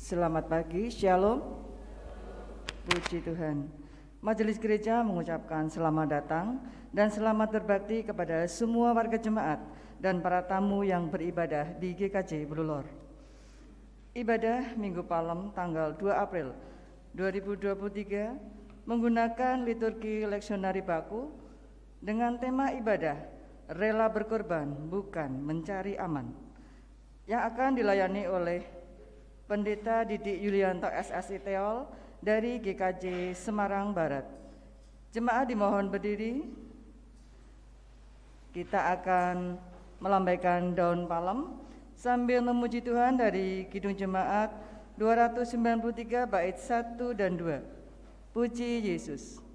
Selamat pagi, Shalom. Puji Tuhan. Majelis Gereja mengucapkan selamat datang dan selamat berbakti kepada semua warga jemaat dan para tamu yang beribadah di GKJ Blulor. Ibadah Minggu Palem tanggal 2 April 2023 menggunakan liturgi leksionari baku dengan tema ibadah rela berkorban bukan mencari aman, yang akan dilayani oleh Pendeta Didik Yulianto SSI Teol dari GKJ Semarang Barat. Jemaat dimohon berdiri. Kita akan melambaikan daun palem sambil memuji Tuhan dari Kidung Jemaat 293 bait 1 dan 2. Puji Yesus.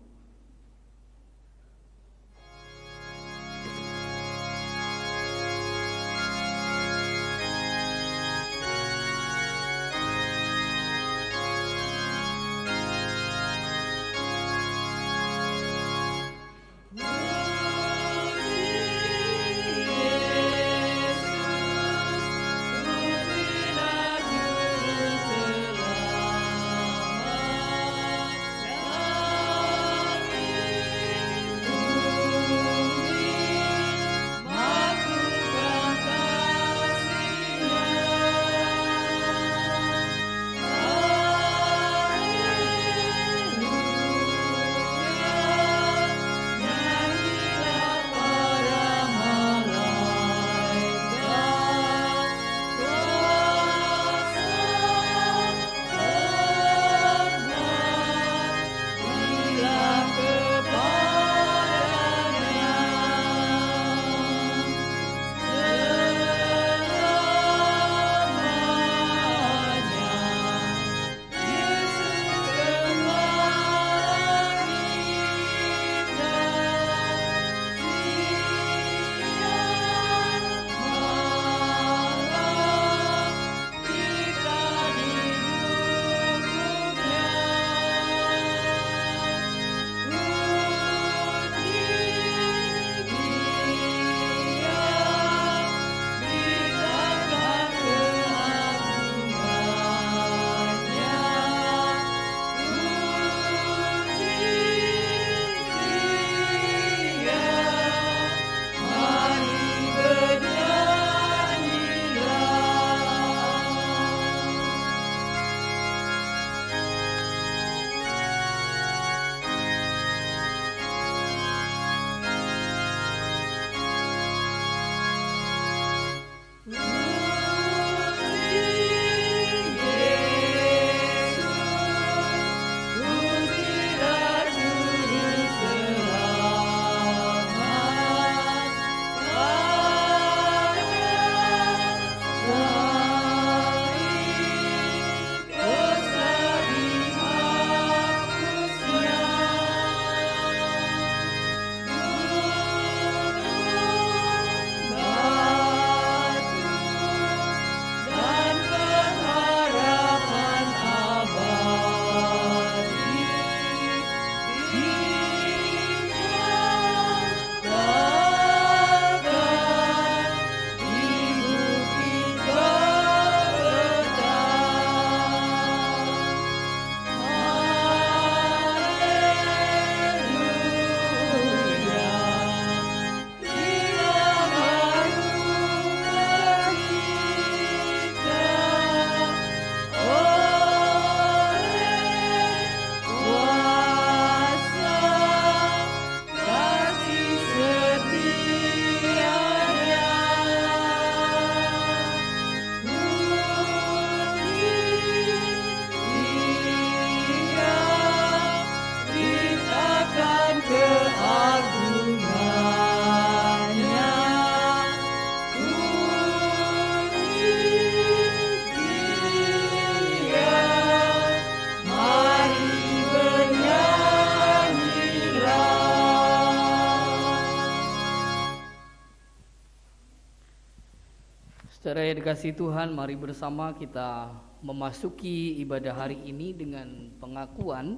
Saudara yang dikasihi Tuhan, mari bersama kita memasuki ibadah hari ini dengan pengakuan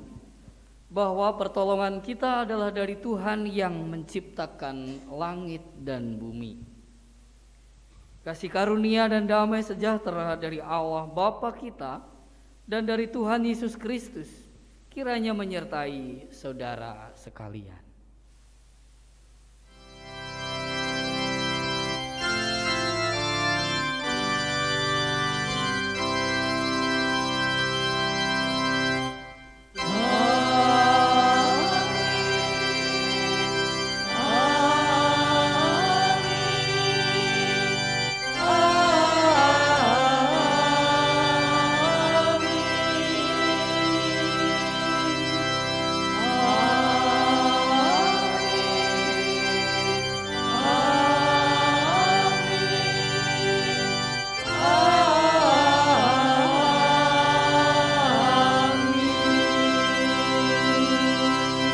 bahwa pertolongan kita adalah dari Tuhan yang menciptakan langit dan bumi. Kasih karunia dan damai sejahtera dari Allah Bapa kita dan dari Tuhan Yesus Kristus kiranya menyertai saudara sekalian.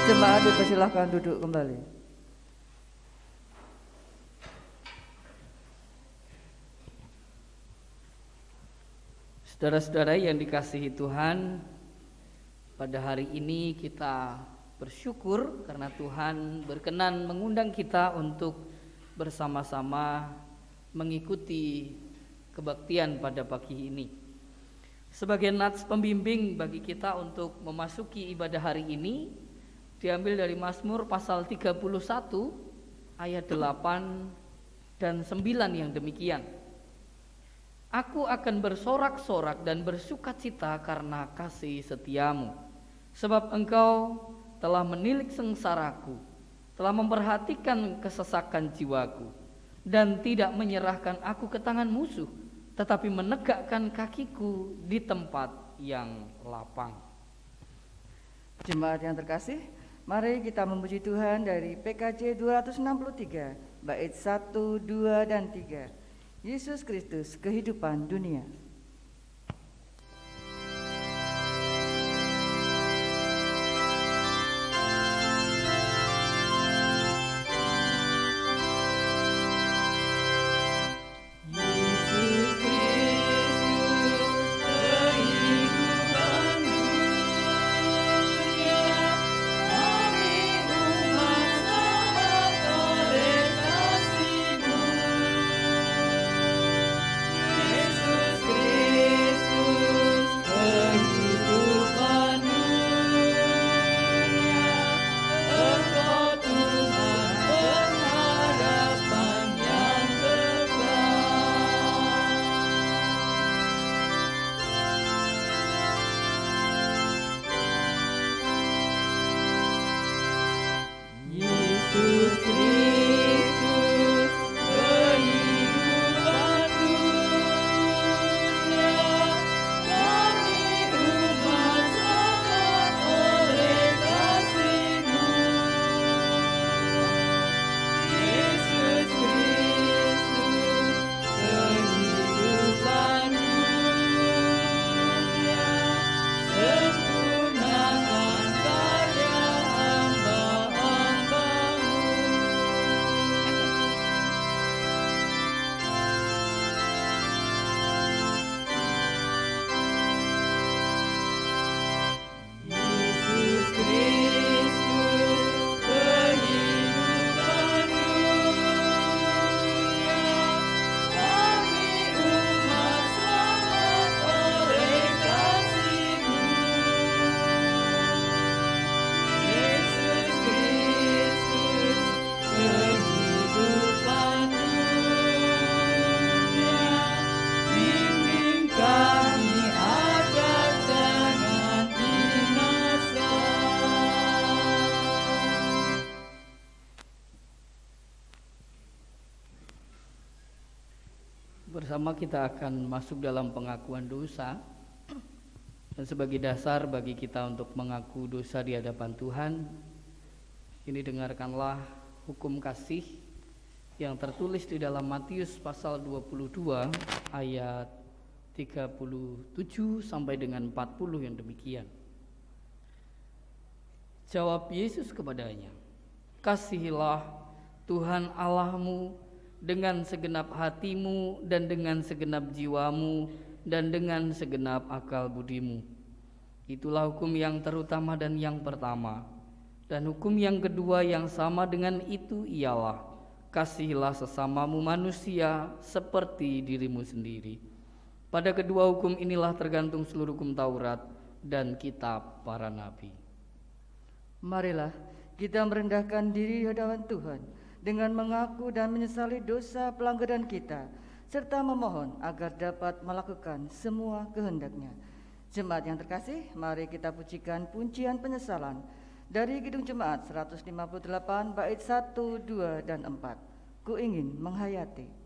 Jemaat dipersilahkan duduk kembali. Saudara-saudara yang dikasihi Tuhan, pada hari ini kita bersyukur karena Tuhan berkenan mengundang kita untuk bersama-sama mengikuti kebaktian pada pagi ini. Sebagai nats pembimbing bagi kita untuk memasuki ibadah hari ini diambil dari Mazmur pasal 31 ayat 8 dan 9 yang demikian. Aku akan bersorak-sorak dan bersukacita karena kasih setiamu, sebab engkau telah menilik sengsaraku, telah memperhatikan kesesakan jiwaku, dan tidak menyerahkan aku ke tangan musuh, tetapi menegakkan kakiku di tempat yang lapang. Jemaat yang terkasih, mari kita memuji Tuhan dari PKJ 263, bait 1, 2, dan 3. Yesus Kristus, kehidupan dunia. Bersama kita akan masuk dalam pengakuan dosa. Dan sebagai dasar bagi kita untuk mengaku dosa di hadapan Tuhan, ini dengarkanlah hukum kasih yang tertulis di dalam Matius pasal 22 ayat 37 sampai dengan 40 yang demikian. Jawab Yesus kepadanya, "Kasihilah Tuhan Allahmu dengan segenap hatimu dan dengan segenap jiwamu dan dengan segenap akal budimu. Itulah hukum yang terutama dan yang pertama. Dan hukum yang kedua yang sama dengan itu ialah, kasihilah sesamamu manusia seperti dirimu sendiri. Pada kedua hukum inilah tergantung seluruh hukum Taurat dan kitab para nabi. Marilah kita merendahkan diri di hadapan Tuhan dengan mengaku dan menyesali dosa pelanggaran kita, serta memohon agar dapat melakukan semua kehendak-Nya. Jemaat yang terkasih, mari kita pujikan pujian penyesalan dari Kidung Jemaat 158 bait 1, 2, dan 4. Ku ingin menghayati.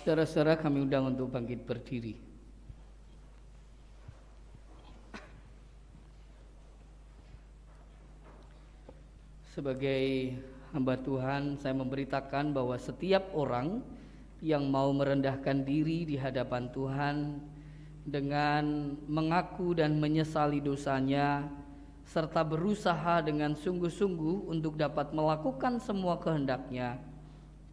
Saudara-saudara, kami undang untuk bangkit berdiri. Sebagai hamba Tuhan, saya memberitakan bahwa setiap orang yang mau merendahkan diri di hadapan Tuhan dengan mengaku dan menyesali dosanya, serta berusaha dengan sungguh-sungguh untuk dapat melakukan semua kehendak-Nya,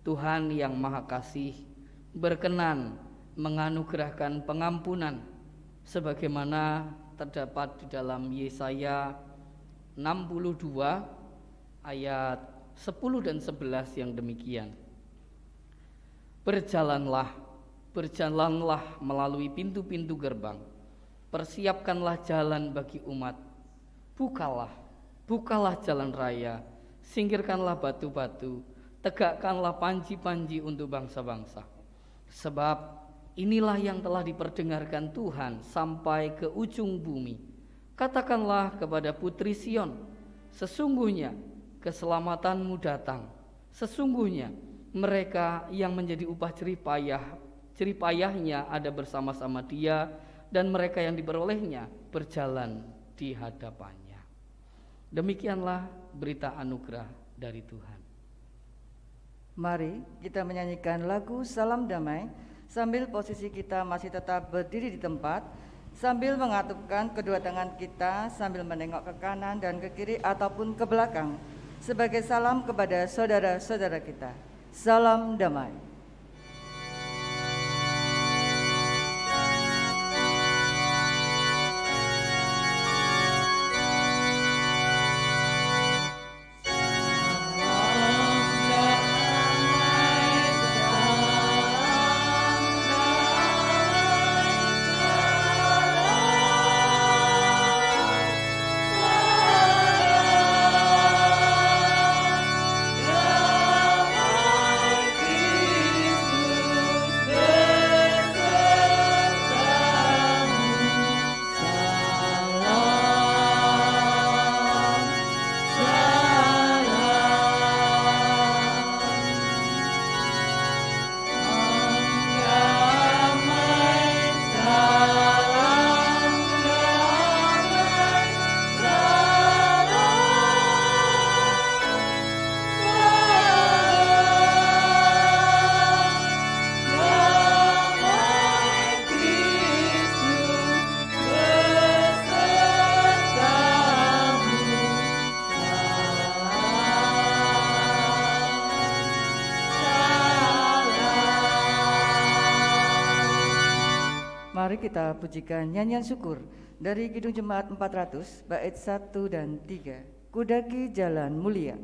Tuhan yang Maha Kasih berkenan menganugerahkan pengampunan sebagaimana terdapat di dalam Yesaya 62 ayat 10 dan 11 yang demikian. Berjalanlah melalui pintu-pintu gerbang, persiapkanlah jalan bagi umat, bukalah jalan raya, singkirkanlah batu-batu, tegakkanlah panji-panji untuk bangsa-bangsa. Sebab inilah yang telah diperdengarkan Tuhan sampai ke ujung bumi. Katakanlah kepada putri Sion, sesungguhnya keselamatanmu datang. Sesungguhnya mereka yang menjadi upah jeripayahnya ada bersama-sama dia, dan mereka yang diperolehnya berjalan di hadapannya. Demikianlah berita anugerah dari Tuhan. Mari kita menyanyikan lagu Salam Damai sambil posisi kita masih tetap berdiri di tempat. sambil mengatupkan kedua tangan kita sambil menengok ke kanan dan ke kiri ataupun ke belakang sebagai salam kepada saudara-saudara kita. Salam damai. Mari kita pujikan nyanyian syukur dari Kidung Jemaat 400 bait 1 dan 3. Kudaki Jalan Mulia.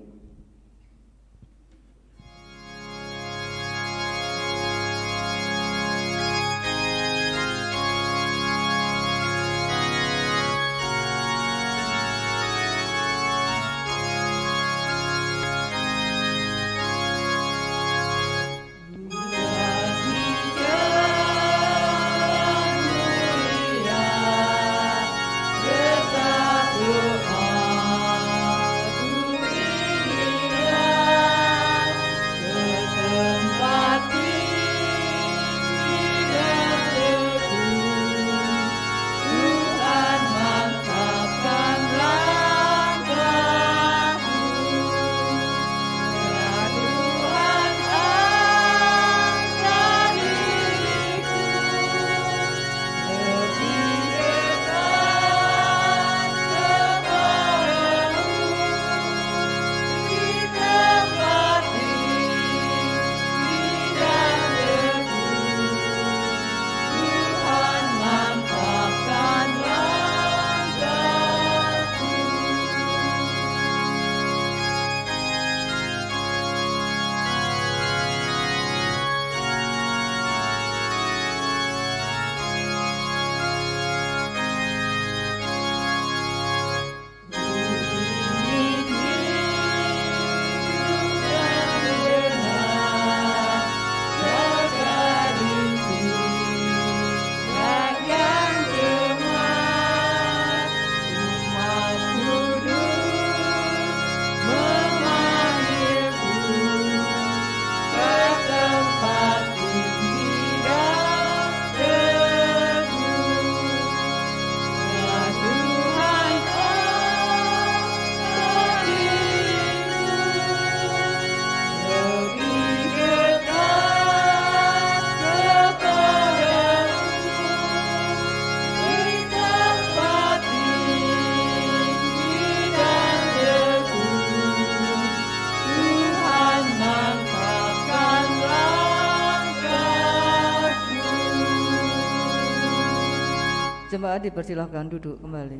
Jemaat dipersilahkan duduk kembali.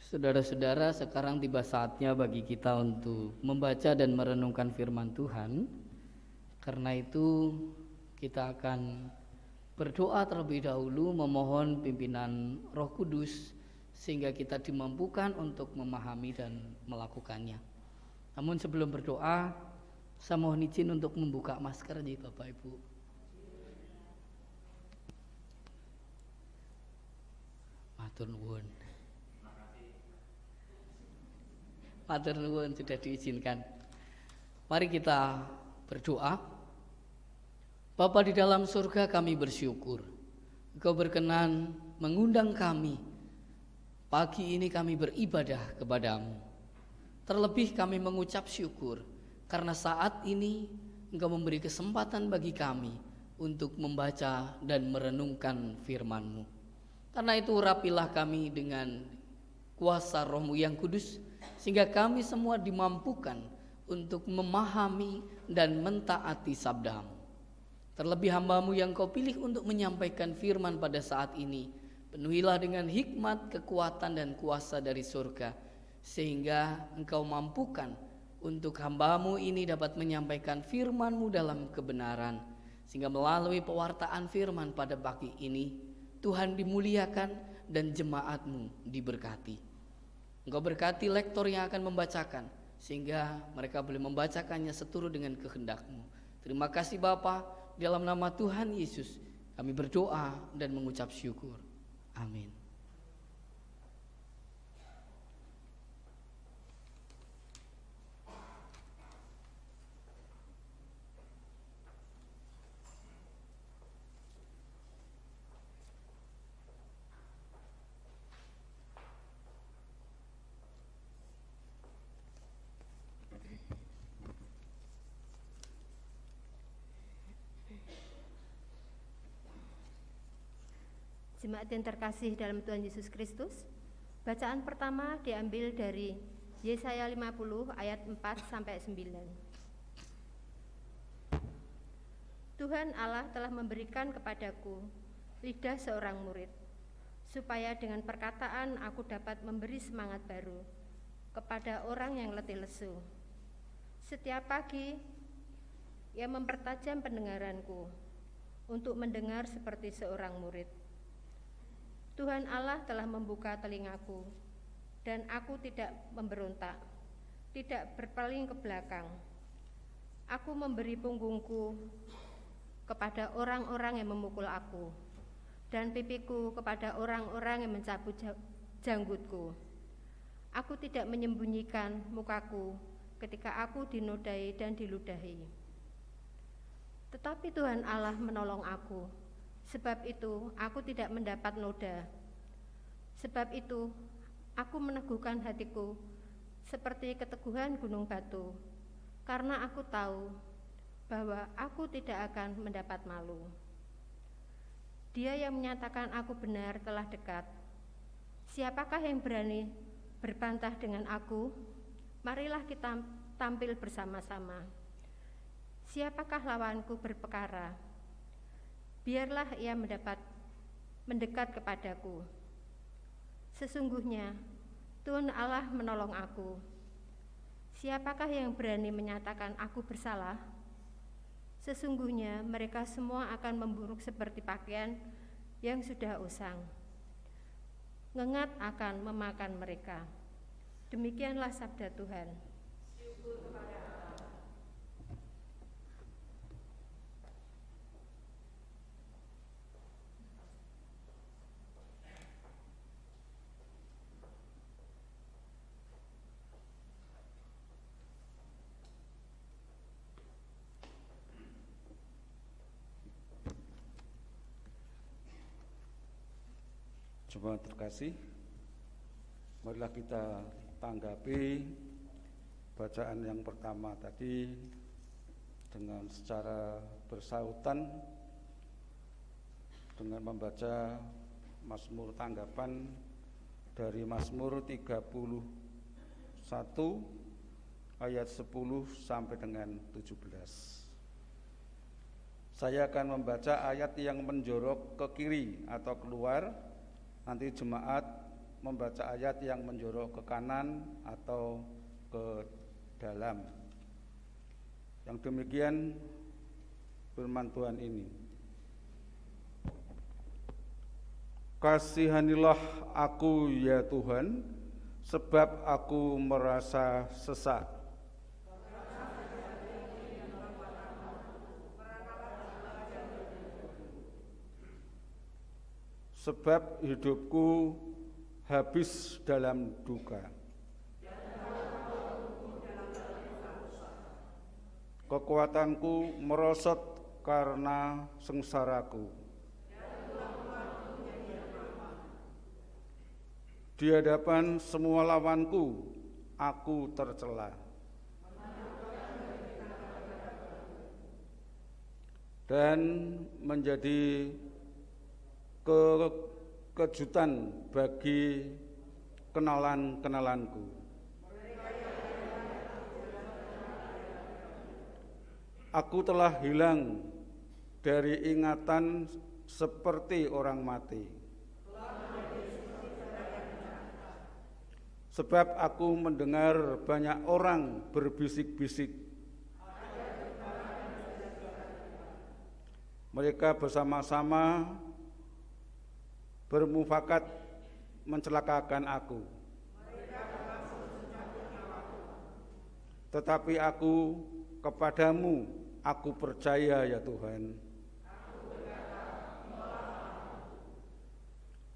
Saudara-saudara, sekarang tiba saatnya bagi kita untuk membaca dan merenungkan firman Tuhan. Karena itu kita akan berdoa terlebih dahulu memohon pimpinan Roh Kudus sehingga kita dimampukan untuk memahami dan melakukannya. Namun sebelum berdoa, saya mohon izin untuk membuka masker nih Bapak Ibu. Matur nuwun. Matur nuwun sudah diizinkan. Mari kita berdoa. Bapa di dalam surga, kami bersyukur Engkau berkenan mengundang kami. Pagi ini kami beribadah kepadamu. Terlebih kami mengucap syukur karena saat ini Engkau memberi kesempatan bagi kami untuk membaca dan merenungkan firman-Mu. Karena itu urapilah kami dengan kuasa Roh-Mu yang kudus, sehingga kami semua dimampukan untuk memahami dan mentaati sabda-Mu. Terlebih hamba-Mu yang Kau pilih untuk menyampaikan firman pada saat ini, penuhilah dengan hikmat, kekuatan, dan kuasa dari surga, sehingga Engkau mampukan untuk hamba-Mu ini dapat menyampaikan firman-Mu dalam kebenaran, sehingga melalui pewartaan firman pada pagi ini, Tuhan dimuliakan dan jemaat-Mu diberkati. Engkau berkati lektor yang akan membacakan, sehingga mereka boleh membacakannya seturut dengan kehendak-Mu. Terima kasih Bapa, dalam nama Tuhan Yesus kami berdoa dan mengucap syukur. Amin. Jemaat yang terkasih dalam Tuhan Yesus Kristus, bacaan pertama diambil dari Yesaya 50 ayat 4-9. Tuhan Allah telah memberikan kepadaku lidah seorang murid, supaya dengan perkataan aku dapat memberi semangat baru kepada orang yang letih lesu. Setiap pagi ia mempertajam pendengaranku untuk mendengar seperti seorang murid. Tuhan Allah telah membuka telingaku, dan aku tidak memberontak, tidak berpaling ke belakang. Aku memberi punggungku kepada orang-orang yang memukul aku, dan pipiku kepada orang-orang yang mencabut janggutku. Aku tidak menyembunyikan mukaku ketika aku dinodai dan diludahi. Tetapi Tuhan Allah menolong aku. Sebab itu aku tidak mendapat noda. Sebab itu aku meneguhkan hatiku seperti keteguhan gunung batu, karena aku tahu bahwa aku tidak akan mendapat malu. Dia yang menyatakan aku benar telah dekat. Siapakah yang berani berbantah dengan aku? Marilah kita tampil bersama-sama. Siapakah lawanku berperkara? Biarlah ia mendekat kepadaku. Sesungguhnya Tuhan Allah menolong aku. Siapakah yang berani menyatakan aku bersalah? Sesungguhnya mereka semua akan memburuk seperti pakaian yang sudah usang. Ngengat akan memakan mereka. Demikianlah sabda Tuhan. Jemaat terkasih, marilah kita tanggapi bacaan yang pertama tadi dengan secara bersautan dengan membaca Mazmur tanggapan dari Mazmur 31 ayat 10 sampai dengan 17. Saya akan membaca ayat yang menjorok ke kiri atau keluar. Nanti jemaat membaca ayat yang menjorok ke kanan atau ke dalam. Yang demikian firman Tuhan ini. Kasihanilah aku ya Tuhan, sebab aku merasa sesak. Sebab hidupku habis dalam duka. Kekuatanku merosot karena sengsaraku. Di hadapan semua lawanku, aku tercela. dan menjadi kejutan bagi kenalan-kenalanku. Aku telah hilang dari ingatan seperti orang mati. Sebab aku mendengar banyak orang berbisik-bisik. Mereka bersama-sama bermufakat mencelakakan aku. Tetapi aku kepadamu aku percaya ya Tuhan.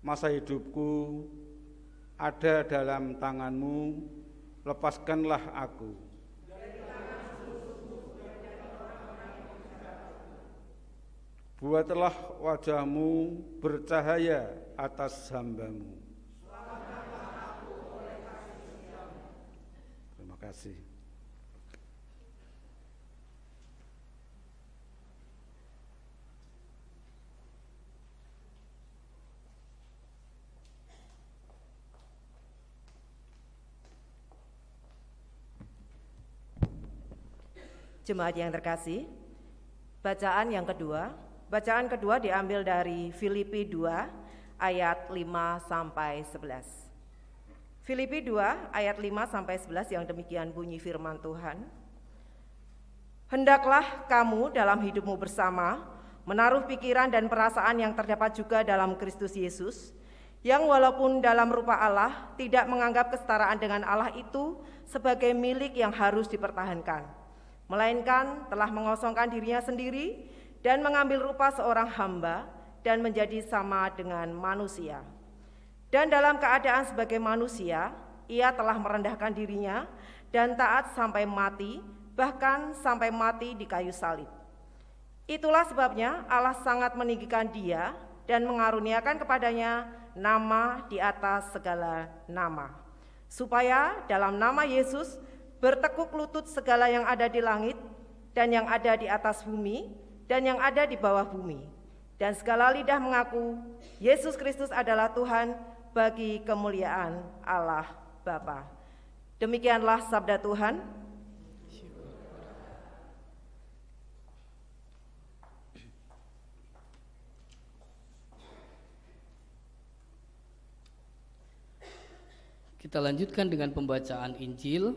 Masa hidupku ada dalam tangan-Mu, lepaskanlah aku. Buatlah wajah-Mu bercahaya atas hamba-Mu. Terima kasih. Jemaat yang terkasih, bacaan kedua diambil dari Filipi 2 ayat 5 sampai 11. Filipi 2 ayat 5 sampai 11 yang demikian bunyi firman Tuhan. Hendaklah kamu dalam hidupmu bersama menaruh pikiran dan perasaan yang terdapat juga dalam Kristus Yesus, yang walaupun dalam rupa Allah tidak menganggap kesetaraan dengan Allah itu sebagai milik yang harus dipertahankan, melainkan telah mengosongkan dirinya sendiri dan mengambil rupa seorang hamba dan menjadi sama dengan manusia. Dan dalam keadaan sebagai manusia, ia telah merendahkan dirinya dan taat sampai mati, bahkan sampai mati di kayu salib. Itulah sebabnya Allah sangat meninggikan dia dan mengaruniakan kepadanya nama di atas segala nama, supaya dalam nama Yesus bertekuk lutut segala yang ada di langit dan yang ada di atas bumi dan yang ada di bawah bumi, dan segala lidah mengaku Yesus Kristus adalah Tuhan bagi kemuliaan Allah Bapa. Demikianlah sabda Tuhan. Kita lanjutkan dengan pembacaan Injil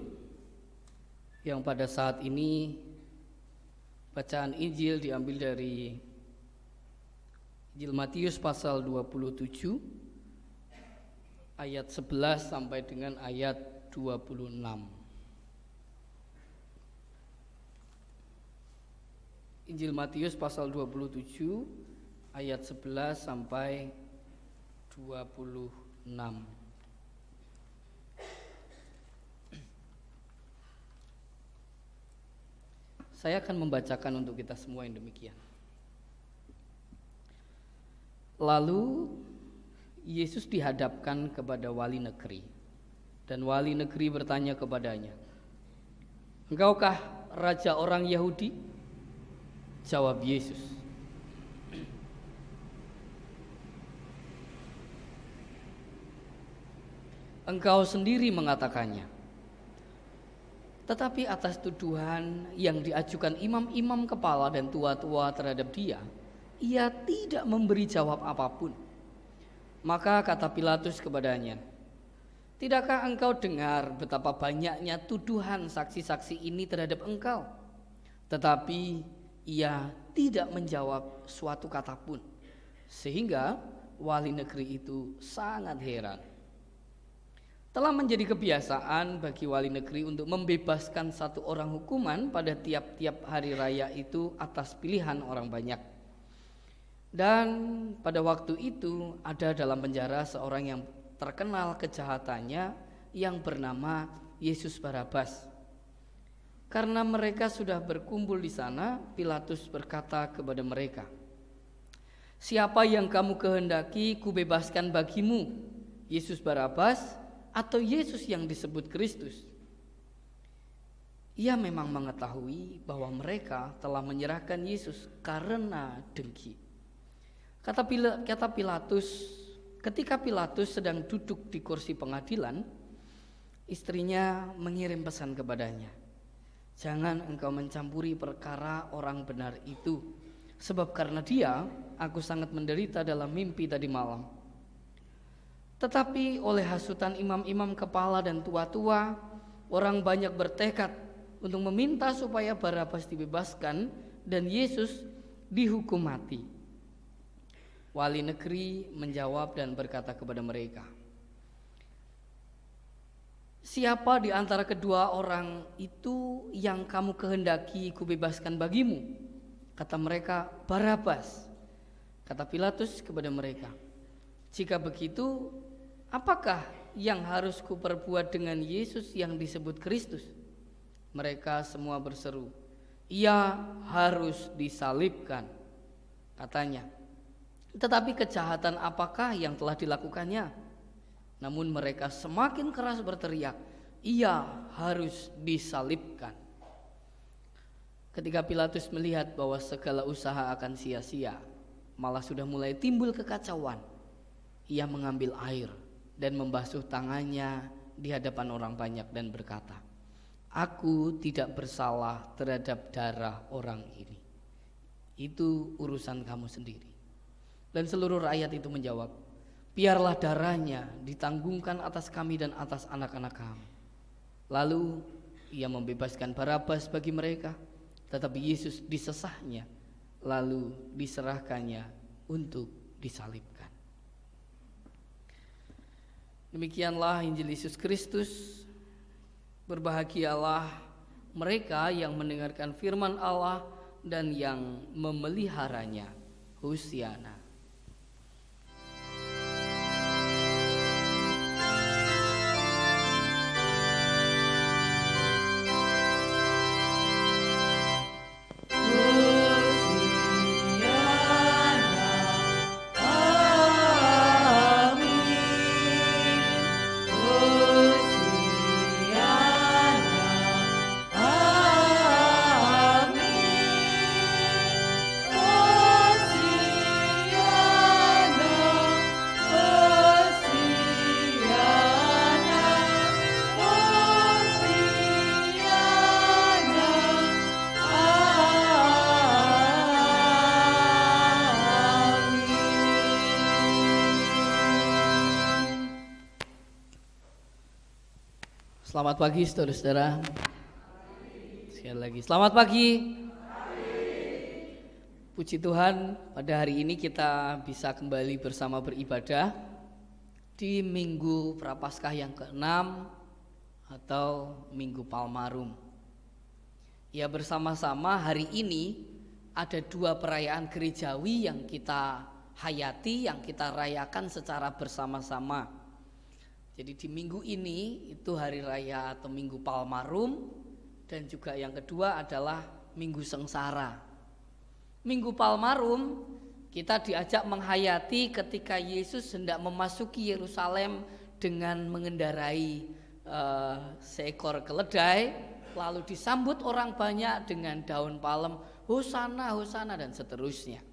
yang pada saat ini bacaan Injil diambil dari Injil Matius pasal 27 ayat 11 sampai dengan ayat 26. Injil Matius pasal 27 ayat 11 sampai 26. Saya akan membacakan untuk kita semua yang demikian. Lalu Yesus dihadapkan kepada wali negeri, dan wali negeri bertanya kepadanya, "Engaukah raja orang Yahudi?" Jawab Yesus, "Engkau sendiri mengatakannya." Tetapi atas tuduhan yang diajukan imam-imam kepala dan tua-tua terhadap dia, ia tidak memberi jawab apapun. Maka kata Pilatus kepadanya, "Tidakkah engkau dengar betapa banyaknya tuduhan saksi-saksi ini terhadap engkau?" Tetapi ia tidak menjawab suatu kata pun, sehingga wali negeri itu sangat heran. Telah menjadi kebiasaan bagi wali negeri untuk membebaskan satu orang hukuman pada tiap-tiap hari raya itu atas pilihan orang banyak. Dan pada waktu itu ada dalam penjara seorang yang terkenal kejahatannya yang bernama Yesus Barabas. Karena mereka sudah berkumpul di sana, Pilatus berkata kepada mereka, "Siapa yang kamu kehendaki kubebaskan bagimu, Yesus Barabas atau Yesus yang disebut Kristus?" Ia memang mengetahui bahwa mereka telah menyerahkan Yesus karena dengki. Kata Pilatus, ketika Pilatus sedang duduk di kursi pengadilan, istrinya mengirim pesan kepadanya, "Jangan engkau mencampuri perkara orang benar itu, sebab karena dia aku sangat menderita dalam mimpi tadi malam." Tetapi oleh hasutan imam-imam kepala dan tua-tua, orang banyak bertekad untuk meminta supaya Barabas dibebaskan dan Yesus dihukum mati. Wali negeri menjawab dan berkata kepada mereka, "Siapa di antara kedua orang itu yang kamu kehendaki kubebaskan bagimu?" Kata mereka, "Barabas." Kata Pilatus kepada mereka, "Jika begitu, apakah yang harus kuperbuat dengan Yesus yang disebut Kristus?" Mereka semua berseru, "Ia harus disalibkan," katanya. Tetapi kejahatan apakah yang telah dilakukannya? Namun mereka semakin keras berteriak, "Ia harus disalibkan." Ketika Pilatus melihat bahwa segala usaha akan sia-sia, malah sudah mulai timbul kekacauan, ia mengambil air dan membasuh tangannya di hadapan orang banyak dan berkata, "Aku tidak bersalah terhadap darah orang ini. Itu urusan kamu sendiri." Dan seluruh rakyat itu menjawab, "Biarlah darahnya ditanggungkan atas kami dan atas anak-anak kami." Lalu ia membebaskan Barabas bagi mereka, tetapi Yesus disesahnya, lalu diserahkannya untuk disalibkan. Demikianlah Injil Yesus Kristus. Berbahagialah mereka yang mendengarkan firman Allah dan yang memeliharanya. Hosiana. Selamat pagi saudara-saudara. Sekali lagi selamat pagi. Puji Tuhan, pada hari ini kita bisa kembali bersama beribadah di Minggu Prapaskah yang ke-6 atau Minggu Palmarum. Ya, bersama-sama hari ini ada dua perayaan gerejawi yang kita hayati, yang kita rayakan secara bersama-sama. Jadi di minggu ini itu hari raya atau Minggu Palmarum, dan juga yang kedua adalah Minggu Sengsara. Minggu Palmarum kita diajak menghayati ketika Yesus hendak memasuki Yerusalem dengan mengendarai seekor keledai, lalu disambut orang banyak dengan daun palem, Hosana, Hosana, dan seterusnya.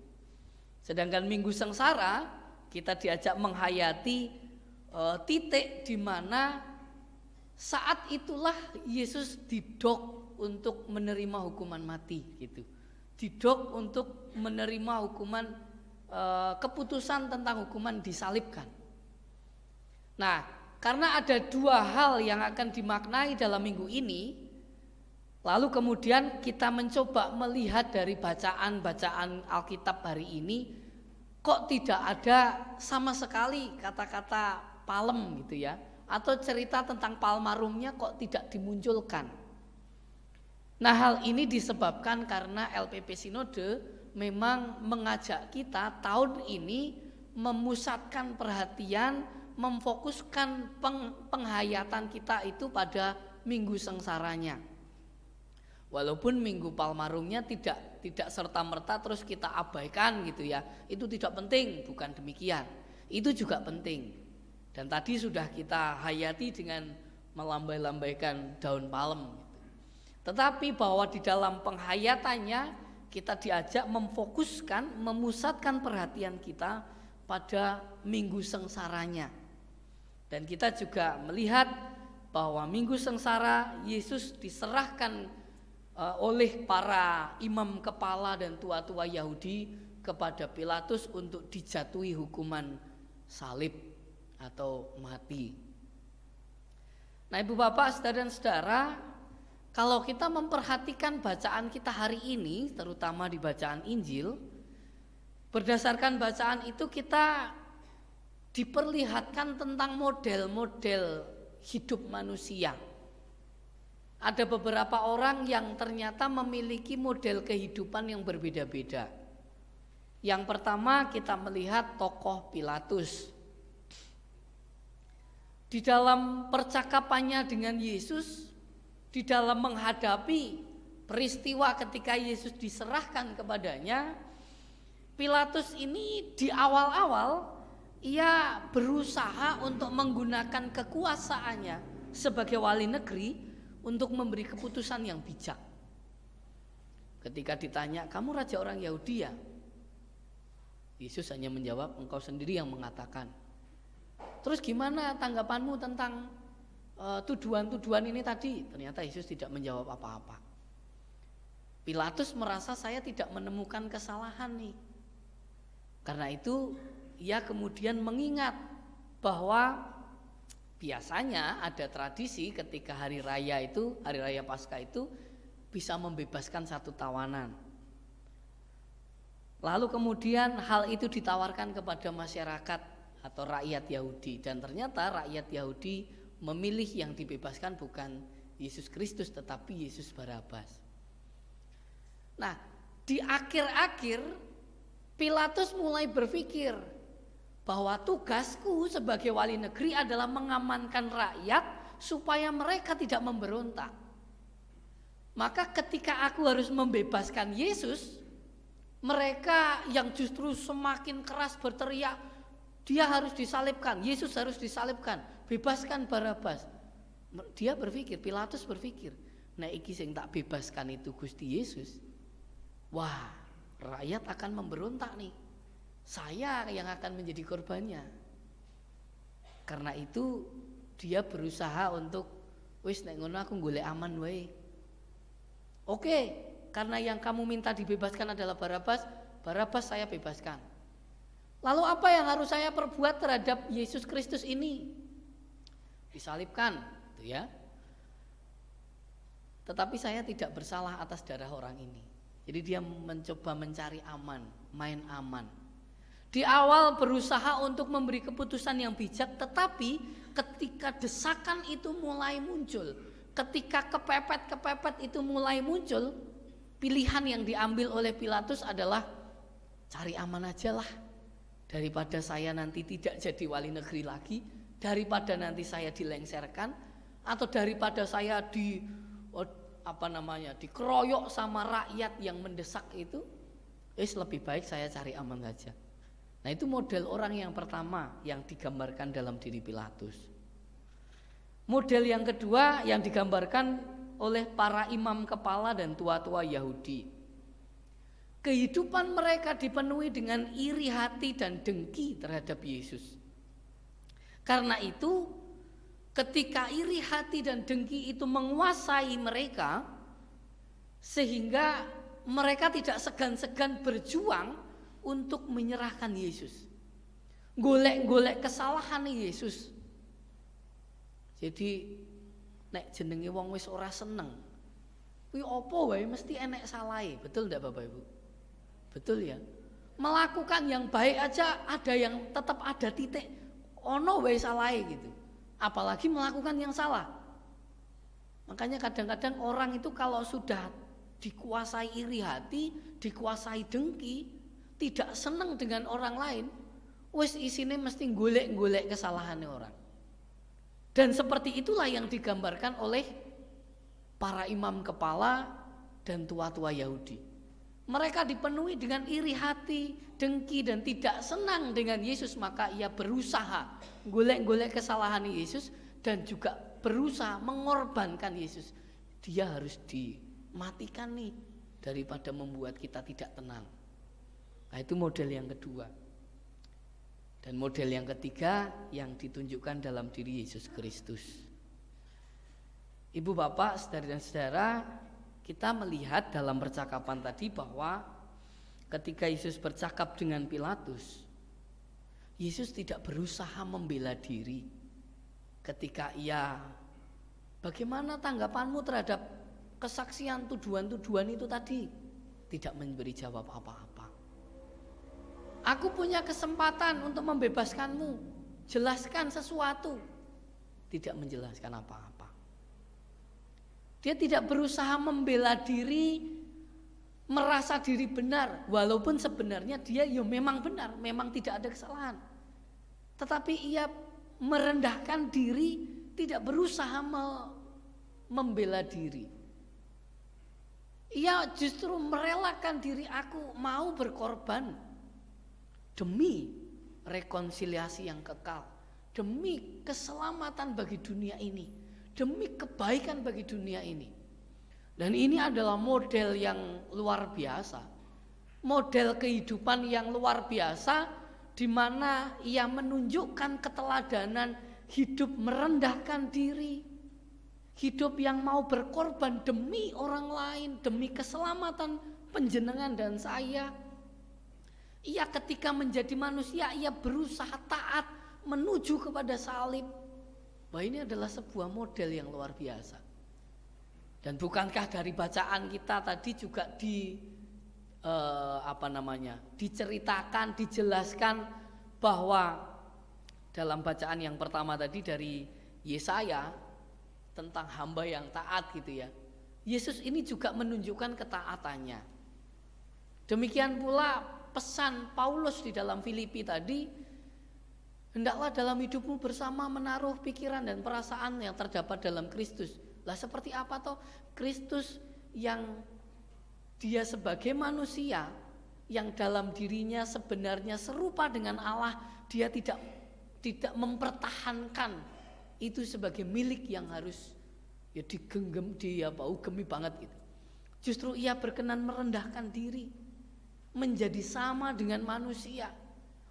Sedangkan Minggu Sengsara kita diajak menghayati titik di mana saat itulah Yesus didok untuk menerima hukuman mati gitu. Didok untuk menerima hukuman keputusan tentang hukuman disalibkan. Nah, karena ada dua hal yang akan dimaknai dalam minggu ini, lalu kemudian kita mencoba melihat dari bacaan-bacaan Alkitab hari ini, kok tidak ada sama sekali kata-kata palem gitu ya, atau cerita tentang palmarumnya kok tidak dimunculkan. Nah, hal ini disebabkan karena LPP Sinode memang mengajak kita tahun ini memusatkan perhatian, memfokuskan penghayatan kita itu pada Minggu Sengsaranya. Walaupun Minggu Palmarumnya tidak serta-merta terus kita abaikan gitu ya. Itu tidak penting, bukan demikian. Itu juga penting. Dan tadi sudah kita hayati dengan melambai-lambaikan daun palem. Tetapi bahwa di dalam penghayatannya kita diajak memfokuskan, memusatkan perhatian kita pada minggu sengsaranya. Dan kita juga melihat bahwa minggu sengsara Yesus diserahkan oleh para imam kepala dan tua-tua Yahudi kepada Pilatus untuk dijatuhi hukuman salib atau mati. Nah, Ibu Bapak, saudara dan saudara, kalau kita memperhatikan bacaan kita hari ini, terutama di bacaan Injil, berdasarkan bacaan itu kita diperlihatkan tentang model-model hidup manusia. Ada beberapa orang yang ternyata memiliki model kehidupan yang berbeda-beda. Yang pertama kita melihat tokoh Pilatus. Di dalam percakapannya dengan Yesus, di dalam menghadapi peristiwa ketika Yesus diserahkan kepadanya, Pilatus ini di awal-awal ia berusaha untuk menggunakan kekuasaannya sebagai wali negeri untuk memberi keputusan yang bijak. Ketika ditanya, "Kamu raja orang Yahudi ya?" Yesus hanya menjawab, "Engkau sendiri yang mengatakan." Terus gimana tanggapanmu tentang tuduhan-tuduhan ini tadi? Ternyata Yesus tidak menjawab apa-apa. Pilatus merasa saya tidak menemukan kesalahan nih. Karena itu ia kemudian mengingat bahwa biasanya ada tradisi ketika hari raya Paskah itu bisa membebaskan satu tawanan. Lalu kemudian hal itu ditawarkan kepada masyarakat atau rakyat Yahudi, dan ternyata rakyat Yahudi memilih yang dibebaskan bukan Yesus Kristus tetapi Yesus Barabas. Nah, di akhir-akhir Pilatus mulai berpikir bahwa tugasku sebagai wali negeri adalah mengamankan rakyat supaya mereka tidak memberontak. Maka ketika aku harus membebaskan Yesus, mereka yang justru semakin keras berteriak, dia harus disalibkan, Yesus harus disalibkan, bebaskan Barabas. Dia berpikir, Pilatus berpikir, nah iki sing tak bebaskan itu Gusti Yesus, wah rakyat akan memberontak nih, saya yang akan menjadi korbannya. Karena itu dia berusaha untuk wis nek ngono aku golek aman wae. Oke, karena yang kamu minta dibebaskan adalah Barabas, Barabas saya bebaskan. Lalu apa yang harus saya perbuat terhadap Yesus Kristus ini? Disalibkan, gitu ya. Tetapi saya tidak bersalah atas darah orang ini. Jadi dia mencoba mencari aman, main aman. Di awal berusaha untuk memberi keputusan yang bijak, tetapi ketika desakan itu mulai muncul, ketika kepepet itu mulai muncul, pilihan yang diambil oleh Pilatus adalah cari aman aja lah. Daripada saya nanti tidak jadi wali negeri lagi, daripada nanti saya dilengsarkan, atau daripada saya dikeroyok sama rakyat yang mendesak itu, lebih baik saya cari aman saja. Nah, itu model orang yang pertama yang digambarkan dalam diri Pilatus. Model yang kedua yang digambarkan oleh para imam kepala dan tua-tua Yahudi. Kehidupan mereka dipenuhi dengan iri hati dan dengki terhadap Yesus. Karena itu, ketika iri hati dan dengki itu menguasai mereka, sehingga mereka tidak segan-segan berjuang untuk menyerahkan Yesus, golek-golek kesalahan Yesus. Jadi nek jenenge wong wis ora seneng, kuwi apa wae mesti enek salahe, betul ndak Bapak Ibu? Betul ya. Melakukan yang baik aja ada yang tetap ada titik ono wae salahe gitu. Apalagi melakukan yang salah. Makanya kadang-kadang orang itu kalau sudah dikuasai iri hati, dikuasai dengki, tidak senang dengan orang lain, wis isine mesti golek-golek kesalahannya orang. Dan seperti itulah yang digambarkan oleh para imam kepala dan tua-tua Yahudi. Mereka dipenuhi dengan iri hati, dengki, dan tidak senang dengan Yesus. Maka ia berusaha golek-golek kesalahan Yesus dan juga berusaha mengorbankan Yesus. dia harus dimatikan nih daripada membuat kita tidak tenang. Nah, itu model yang kedua. Dan model yang ketiga yang ditunjukkan dalam diri Yesus Kristus. Ibu bapak, saudari dan saudara, kita melihat dalam percakapan tadi bahwa ketika Yesus bercakap dengan Pilatus, Yesus tidak berusaha membela diri. Ketika ia, bagaimana tanggapanmu terhadap kesaksian tuduhan-tuduhan itu tadi? Tidak memberi jawab apa-apa. Aku punya kesempatan untuk membebaskanmu, jelaskan sesuatu. Tidak menjelaskan apa-apa. Dia tidak berusaha membela diri, merasa diri benar, walaupun sebenarnya dia ya memang benar, memang tidak ada kesalahan. Tetapi ia merendahkan diri, tidak berusaha membela diri. Ia justru merelakan diri, aku mau berkorban demi rekonsiliasi yang kekal, demi keselamatan bagi dunia ini, demi kebaikan bagi dunia ini. Dan ini adalah model yang luar biasa, model kehidupan yang luar biasa, di mana ia menunjukkan keteladanan hidup merendahkan diri, hidup yang mau berkorban demi orang lain, demi keselamatan panjenengan dan saya. Ia ketika menjadi manusia, ia berusaha taat menuju kepada salib. Wah, ini adalah sebuah model yang luar biasa. Dan bukankah dari bacaan kita tadi juga diceritakan, dijelaskan bahwa dalam bacaan yang pertama tadi dari Yesaya tentang hamba yang taat gitu ya. Yesus ini juga menunjukkan ketaatannya. Demikian pula pesan Paulus di dalam Filipi tadi, hendaklah dalam hidupmu bersama menaruh pikiran dan perasaan yang terdapat dalam Kristus. Lah seperti apa toh Kristus yang dia sebagai manusia yang dalam dirinya sebenarnya serupa dengan Allah, dia tidak mempertahankan itu sebagai milik yang harus ya digenggam, ugemi banget gitu. Justru ia berkenan merendahkan diri, menjadi sama dengan manusia,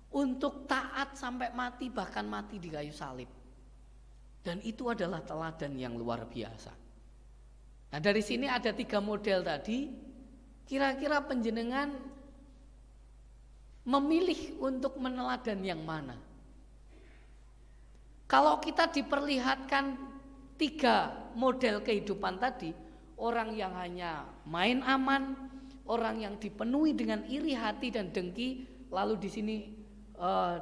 untuk taat sampai mati, bahkan mati di kayu salib. Dan itu adalah teladan yang luar biasa. Nah, dari sini ada 3 model tadi. Kira-kira panjenengan memilih untuk meneladan yang mana? Kalau kita diperlihatkan 3 model kehidupan tadi, orang yang hanya main aman, orang yang dipenuhi dengan iri hati dan dengki, lalu di sini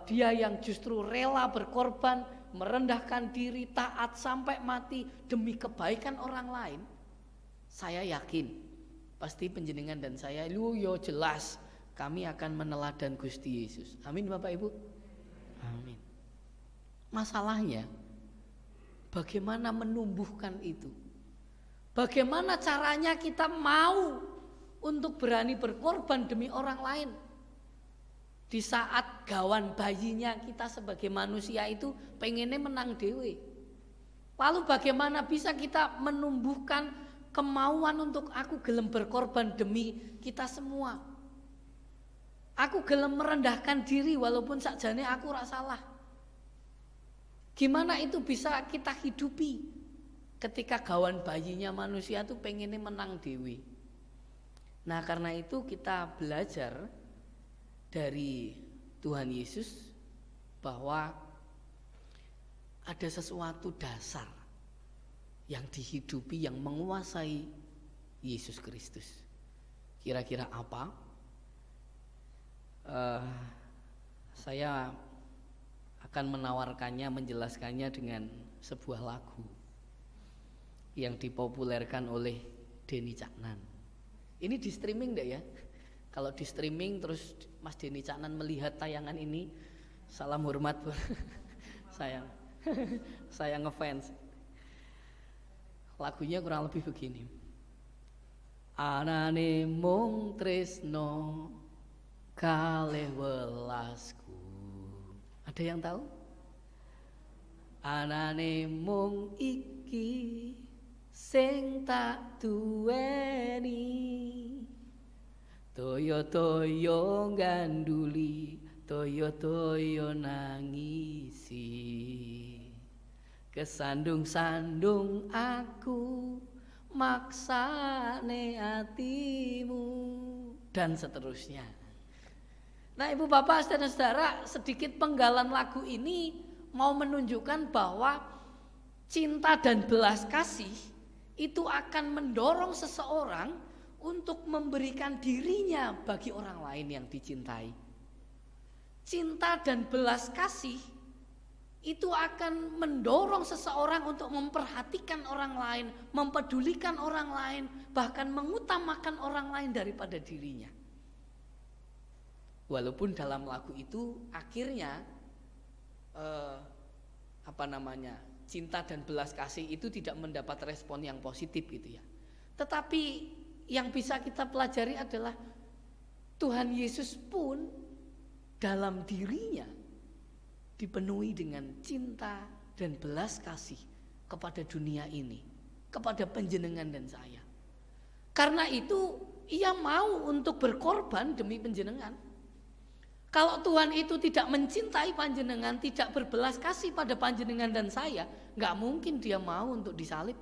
dia yang justru rela berkorban, merendahkan diri, taat sampai mati demi kebaikan orang lain. Saya yakin pasti panjenengan dan saya jelas kami akan meneladan Gusti Yesus. Amin Bapak Ibu. Amin. Masalahnya bagaimana menumbuhkan itu? Bagaimana caranya kita mau untuk berani berkorban demi orang lain? Di saat gawan bayinya kita sebagai manusia itu pengennya menang dewe. Lalu bagaimana bisa kita menumbuhkan kemauan untuk aku gelem berkorban demi kita semua. Aku gelem merendahkan diri walaupun sakjane aku ora salah. Gimana itu bisa kita hidupi ketika gawan bayinya manusia itu pengennya menang dewe. Nah, karena itu kita belajar dari Tuhan Yesus bahwa ada sesuatu dasar yang dihidupi, yang menguasai Yesus Kristus. Kira-kira apa? Saya akan menawarkannya, menjelaskannya dengan sebuah lagu yang dipopulerkan oleh Denny Caknan. Ini di streaming enggak ya? Kalau di streaming terus Mas Denny Caknan melihat tayangan ini, salam hormat. Saya ngefans. Lagunya kurang lebih begini. Anane mung tresno kalih welasku. Ada yang tahu? Anane mung iki sing tak duweni, toyo-toyo ganduli, toyo-toyo nangisi, kesandung-sandung aku maksane hatimu, dan seterusnya. Nah, Ibu Bapak saudara-saudara, sedikit penggalan lagu ini mau menunjukkan bahwa cinta dan belas kasih itu akan mendorong seseorang untuk memberikan dirinya bagi orang lain yang dicintai. Cinta dan belas kasih itu akan mendorong seseorang untuk memperhatikan orang lain, mempedulikan orang lain, bahkan mengutamakan orang lain daripada dirinya. Walaupun dalam lagu itu akhirnya cinta dan belas kasih itu tidak mendapat respon yang positif gitu ya. Tetapi yang bisa kita pelajari adalah Tuhan Yesus pun dalam dirinya dipenuhi dengan cinta dan belas kasih kepada dunia ini, kepada panjenengan dan saya. Karena itu ia mau untuk berkorban demi panjenengan. Kalau Tuhan itu tidak mencintai panjenengan, tidak berbelas kasih pada panjenengan dan saya, nggak mungkin dia mau untuk disalib.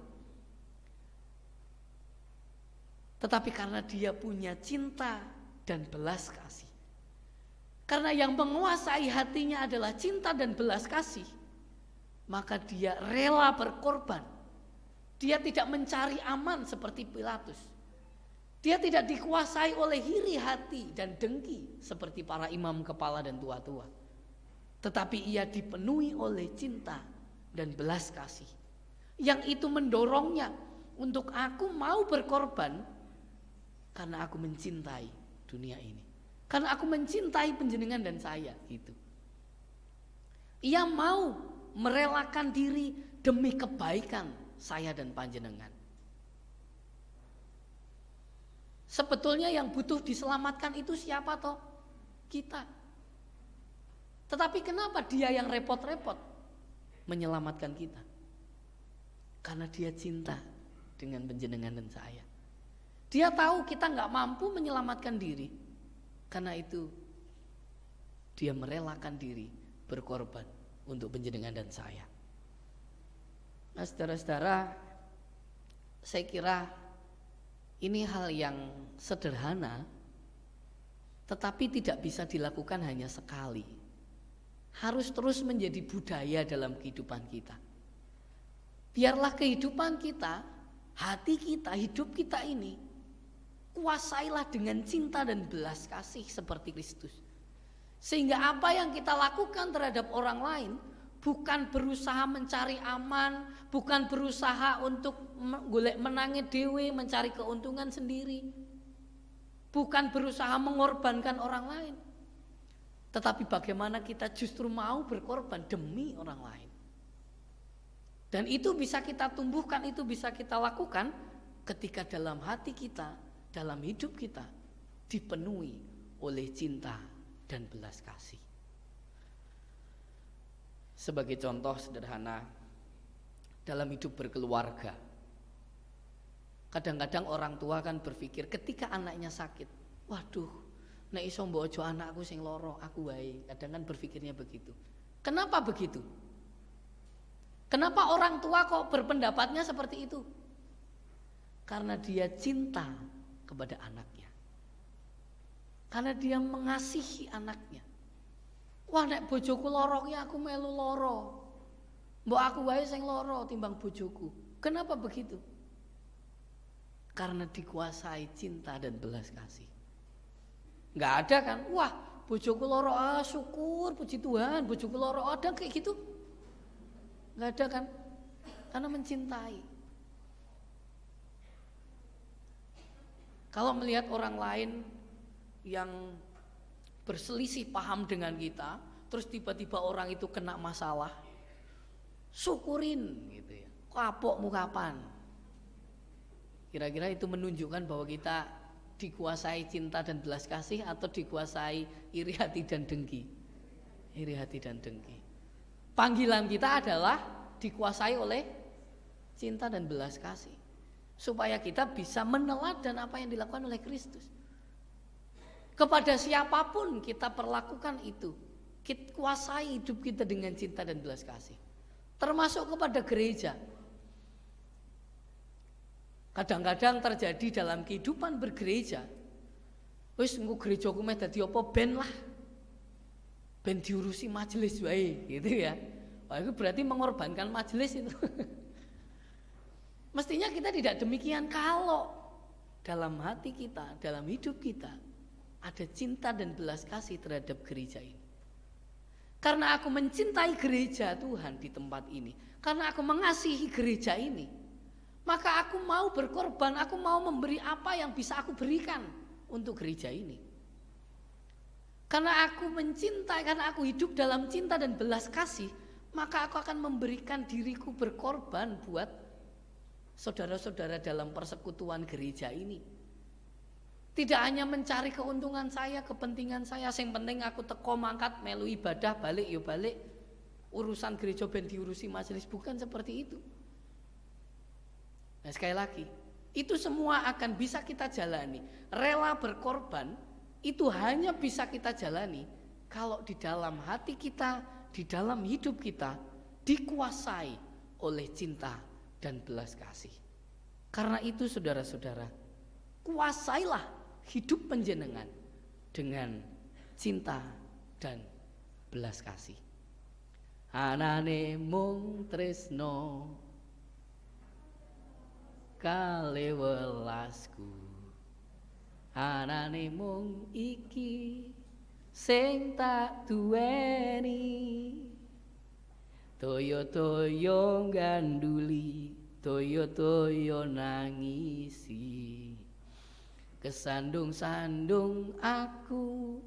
Tetapi karena dia punya cinta dan belas kasih, karena yang menguasai hatinya adalah cinta dan belas kasih, maka dia rela berkorban. Dia tidak mencari aman seperti Pilatus. Dia tidak dikuasai oleh iri hati dan dengki seperti para imam kepala dan tua-tua. Tetapi ia dipenuhi oleh cinta dan belas kasih, yang itu mendorongnya untuk aku mau berkorban karena aku mencintai dunia ini, karena aku mencintai panjenengan dan saya gitu. Ia mau merelakan diri demi kebaikan saya dan panjenengan. Sebetulnya yang butuh diselamatkan itu siapa toh? Kita. Tetapi kenapa dia yang repot-repot menyelamatkan kita? Karena dia cinta dengan panjenengan dan saya. Dia tahu kita nggak mampu menyelamatkan diri. Karena itu dia merelakan diri berkorban untuk panjenengan dan saya. Nah, saudara-saudara, saya kira ini hal yang sederhana, tetapi tidak bisa dilakukan hanya sekali. Harus terus menjadi budaya dalam kehidupan kita. Biarlah kehidupan kita, hati kita, hidup kita ini, kuasailah dengan cinta dan belas kasih seperti Kristus. Sehingga apa yang kita lakukan terhadap orang lain bukan berusaha mencari aman, bukan berusaha untuk golek menangi dewe, mencari keuntungan sendiri, bukan berusaha mengorbankan orang lain, tetapi bagaimana kita justru mau berkorban demi orang lain. Dan itu bisa kita tumbuhkan, itu bisa kita lakukan ketika dalam hati kita, dalam hidup kita dipenuhi oleh cinta dan belas kasih. Sebagai contoh sederhana dalam hidup berkeluarga, kadang-kadang orang tua kan berpikir ketika anaknya sakit, waduh, nek iso mbok ojo anakku sing loro, aku wae. Kadang kan berpikirnya begitu. Kenapa begitu? Kenapa orang tua kok berpendapatnya seperti itu? Karena dia cinta kepada anaknya. Karena dia mengasihi anaknya. Wah, nek bojoku loro ki aku melu loro. Mbok aku wae sing loro timbang bojoku. Kenapa begitu? Karena dikuasai cinta dan belas kasih. Enggak ada kan? Wah, bojoku loro, syukur, puji Tuhan, bojoku loro, ada kayak gitu? Enggak ada kan? Karena mencintai. Kalau melihat orang lain yang berselisih paham dengan kita, terus tiba-tiba orang itu kena masalah, syukurin gitu ya. Kapokmu kapan? Kira-kira itu menunjukkan bahwa kita dikuasai cinta dan belas kasih atau dikuasai iri hati dan dengki? Iri hati dan dengki. Panggilan kita adalah dikuasai oleh cinta dan belas kasih. supaya kita bisa meneladani apa yang dilakukan oleh Kristus. Kepada siapapun kita perlakukan itu, kita kuasai hidup kita dengan cinta dan belas kasih. Termasuk kepada gereja. Kadang-kadang terjadi dalam kehidupan bergereja. Wis engko gerejaku meh dadi apa ben lah. Ben diurusi majelis wae, gitu ya. Wah, itu berarti mengorbankan majelis itu. Mestinya kita tidak demikian kalau dalam hati kita, dalam hidup kita ada cinta dan belas kasih terhadap gereja ini. Karena aku mencintai gereja Tuhan di tempat ini, karena aku mengasihi gereja ini, maka aku mau berkorban, aku mau memberi apa yang bisa aku berikan untuk gereja ini. Karena aku mencintai, karena aku hidup dalam cinta dan belas kasih, maka aku akan memberikan diriku berkorban buat saudara-saudara dalam persekutuan gereja ini. Tidak hanya mencari keuntungan saya, kepentingan saya, yang penting aku teko mangkat melu ibadah balik yo balik, urusan gereja ben diurusi majelis, bukan seperti itu. Nah, sekali lagi, itu semua akan bisa kita jalani. Rela berkorban itu hanya bisa kita jalani kalau di dalam hati kita, di dalam hidup kita dikuasai oleh cinta dan belas kasih. Karena itu saudara-saudara, kuasailah hidup panjenengan dengan cinta dan belas kasih. Anane mung tresno kale welasku, anane mung iki sing tak duweni, toyo-toyo ganduli, toyo-toyo nangisi, kesandung-sandung aku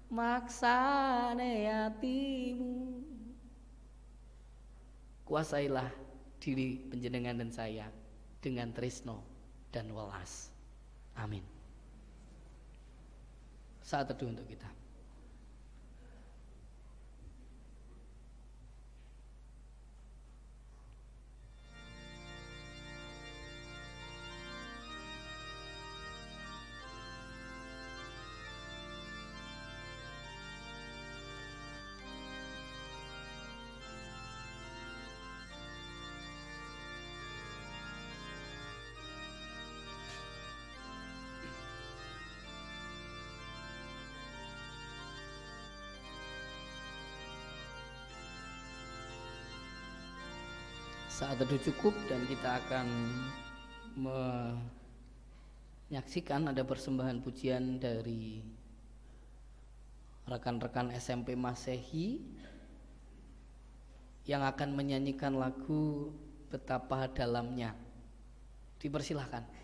maksane hatimu. Kuasailah diri panjenengan dan saya dengan tresno dan welas. Amin. Saat teduh untuk kita. Saat teduh cukup dan kita akan menyaksikan ada persembahan pujian dari rekan-rekan SMP Masehi yang akan menyanyikan lagu Betapa Dalamnya. Dipersilahkan.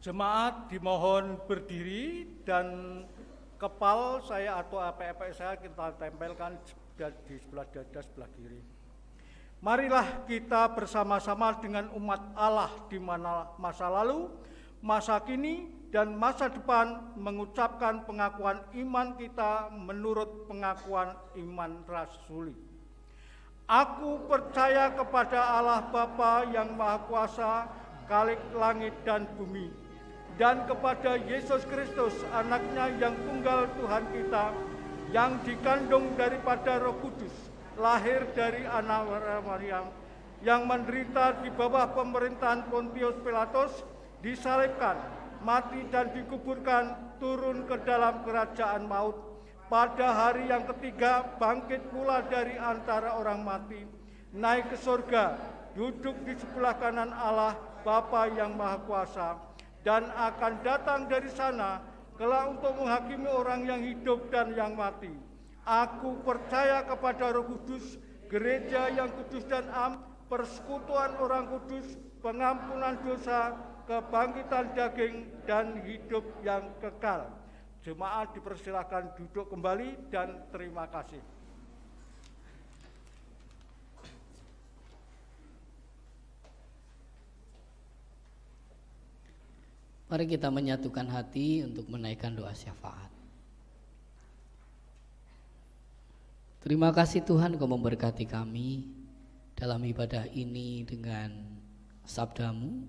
Jemaat dimohon berdiri dan kepal saya atau apa-apa saya kita tempelkan di sebelah dada sebelah kiri. Marilah kita bersama-sama dengan umat Allah di mana masa lalu, masa kini, dan masa depan mengucapkan pengakuan iman kita menurut pengakuan iman rasuli. Aku percaya kepada Allah Bapa yang Maha Kuasa, Khalik langit dan bumi, dan kepada Yesus Kristus, anaknya yang tunggal Tuhan kita, yang dikandung daripada Roh Kudus, lahir dari anak Maryam, yang menderita di bawah pemerintahan Pontius Pilatus, disalibkan, mati dan dikuburkan, turun ke dalam kerajaan maut, pada hari yang ketiga bangkit pula dari antara orang mati, naik ke surga, duduk di sebelah kanan Allah Bapa yang Maha Kuasa, dan akan datang dari sana kelak untuk menghakimi orang yang hidup dan yang mati. Aku percaya kepada Roh Kudus, gereja yang kudus dan am, persekutuan orang kudus, pengampunan dosa, kebangkitan daging, dan hidup yang kekal. Jemaat dipersilakan duduk kembali dan terima kasih. Mari kita menyatukan hati untuk menaikkan doa syafaat. Terima kasih Tuhan, Kau memberkati kami dalam ibadah ini dengan sabda-Mu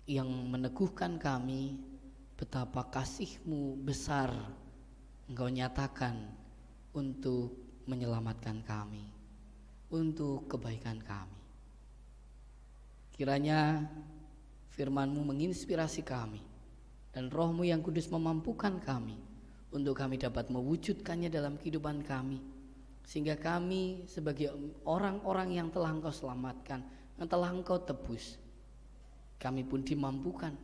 yang meneguhkan kami betapa kasih-Mu besar Engkau nyatakan untuk menyelamatkan kami, untuk kebaikan kami. Kiranya firman-Mu menginspirasi kami, dan Roh-Mu yang kudus memampukan kami untuk kami dapat mewujudkannya dalam kehidupan kami, sehingga kami sebagai orang-orang yang telah Engkau selamatkan, yang telah Engkau tebus, kami pun dimampukan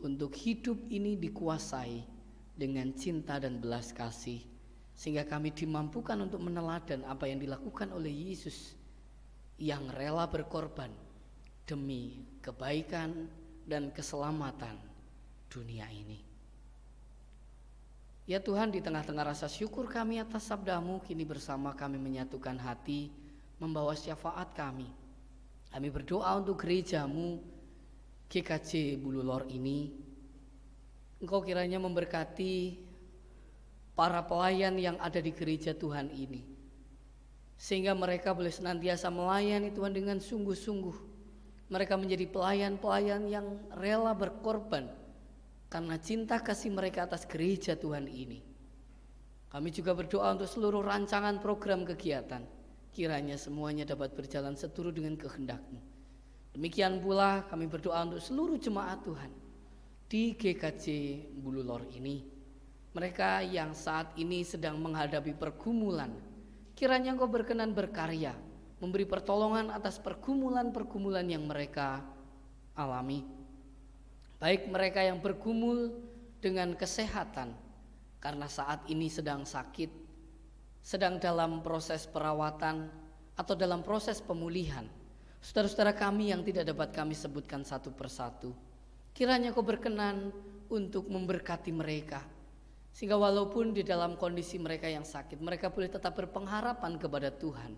untuk hidup ini dikuasai dengan cinta dan belas kasih, sehingga kami dimampukan untuk meneladan apa yang dilakukan oleh Yesus yang rela berkorban demi kebaikan dan keselamatan dunia ini. Ya Tuhan, di tengah-tengah rasa syukur kami atas sabda-Mu, kini bersama kami menyatukan hati membawa syafaat kami. Kami berdoa untuk gereja-Mu GKJ Bululor ini. Engkau kiranya memberkati para pelayan yang ada di gereja Tuhan ini, sehingga mereka boleh senantiasa melayani Tuhan dengan sungguh-sungguh. Mereka menjadi pelayan-pelayan yang rela berkorban karena cinta kasih mereka atas gereja Tuhan ini. Kami juga berdoa untuk seluruh rancangan program kegiatan, kiranya semuanya dapat berjalan seturut dengan kehendak-Mu. Demikian pula kami berdoa untuk seluruh jemaat Tuhan di GKJ Bululor ini, mereka yang saat ini sedang menghadapi pergumulan, kiranya Engkau berkenan berkarya, memberi pertolongan atas pergumulan-pergumulan yang mereka alami. Baik mereka yang bergumul dengan kesehatan karena saat ini sedang sakit, sedang dalam proses perawatan atau dalam proses pemulihan. Saudara-saudara kami yang tidak dapat kami sebutkan satu persatu, kiranya Kau berkenan untuk memberkati mereka, sehingga walaupun di dalam kondisi mereka yang sakit, mereka boleh tetap berpengharapan kepada Tuhan,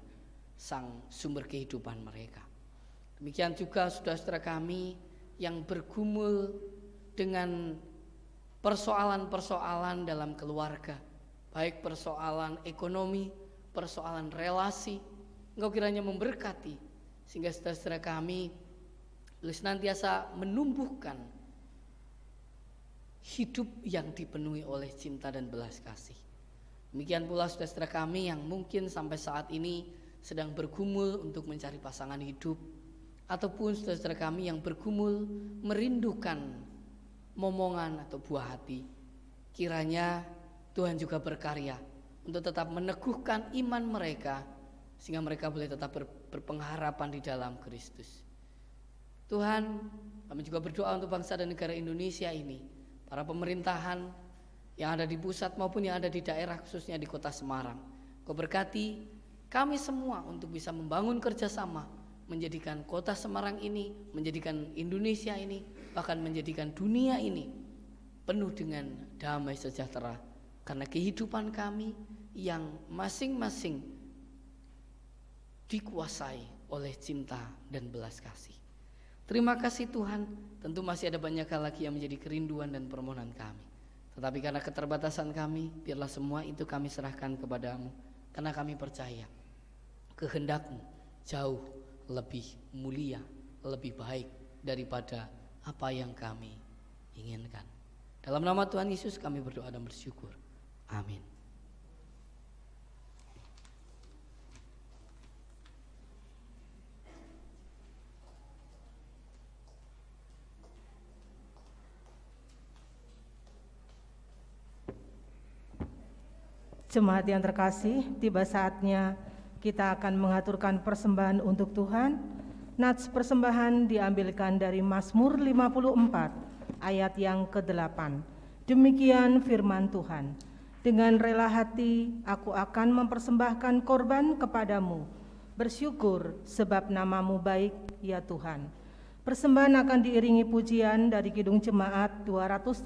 Sang sumber kehidupan mereka. Demikian juga saudara-saudara kami yang bergumul dengan persoalan-persoalan dalam keluarga, baik persoalan ekonomi, persoalan relasi. Engkau kiranya memberkati, sehingga saudara-saudara kami boleh senantiasa menumbuhkan hidup yang dipenuhi oleh cinta dan belas kasih. Demikian pula saudara-saudara kami yang mungkin sampai saat ini sedang bergumul untuk mencari pasangan hidup, ataupun saudara-saudara kami yang bergumul merindukan momongan atau buah hati. Kiranya Tuhan juga berkarya untuk tetap meneguhkan iman mereka, sehingga mereka boleh tetap berpengharapan di dalam Kristus. Tuhan, kami juga berdoa untuk bangsa dan negara Indonesia ini, para pemerintahan yang ada di pusat maupun yang ada di daerah, khususnya di kota Semarang. Kau berkati kami semua untuk bisa membangun kerjasama menjadikan kota Semarang ini, menjadikan Indonesia ini, bahkan menjadikan dunia ini penuh dengan damai sejahtera, karena kehidupan kami yang masing-masing dikuasai oleh cinta dan belas kasih. Terima kasih Tuhan. Tentu masih ada banyak hal lagi yang menjadi kerinduan dan permohonan kami, tetapi karena keterbatasan kami, biarlah semua itu kami serahkan kepadamu, karena kami percaya kehendak-Mu jauh lebih mulia, lebih baik daripada apa yang kami inginkan. Dalam nama Tuhan Yesus kami berdoa dan bersyukur. Amin. Jemaat yang terkasih, tiba saatnya kita akan mengaturkan persembahan untuk Tuhan. Nats persembahan diambilkan dari Mazmur 54 ayat yang ke-8. Demikian firman Tuhan. Dengan rela hati aku akan mempersembahkan korban kepadamu, bersyukur sebab nama-Mu baik ya Tuhan. Persembahan akan diiringi pujian dari Kidung Jemaat 288,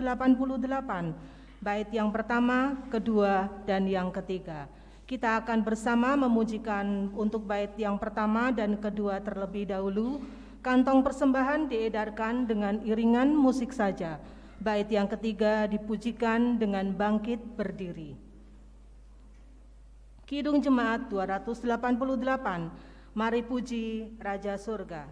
bait yang pertama, kedua, dan yang ketiga. Kita akan bersama memujikan untuk bait yang pertama dan kedua terlebih dahulu. Kantong persembahan diedarkan dengan iringan musik saja. Bait yang ketiga dipujikan dengan bangkit berdiri. Kidung Jemaat 288, mari puji Raja Surga.